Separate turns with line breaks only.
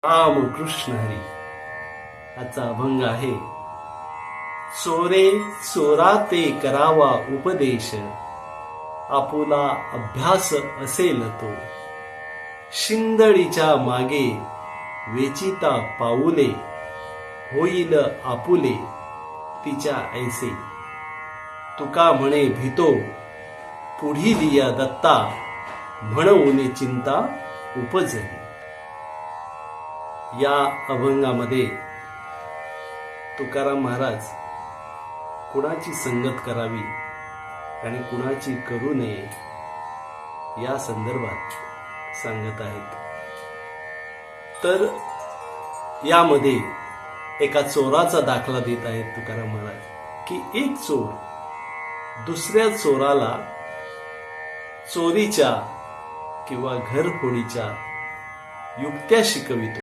राम कृष्ण हरी. आजचा अभंग आहे. चोरे चोरा ते करावा उपदेश, आपुला अभ्यास असेल तो. शिंदळीच्या मागे वेचिता पाऊले, होईल आपुले तिच्या ऐसे. तुका म्हणे भीतो पुढी दिया दत्ता, म्हणून चिंता उपजली. या अभंगामध्ये तुकाराम महाराज कुणाची संगत करावी आणि कुणाची करू नये या संदर्भात सांगत आहेत. तर यामध्ये एका चोराचा दाखला देत आहेत तुकाराम महाराज की एक चोर दुसऱ्या चोराला चोरीच्या किंवा घरफोडीच्या युक्त्या शिकवितो.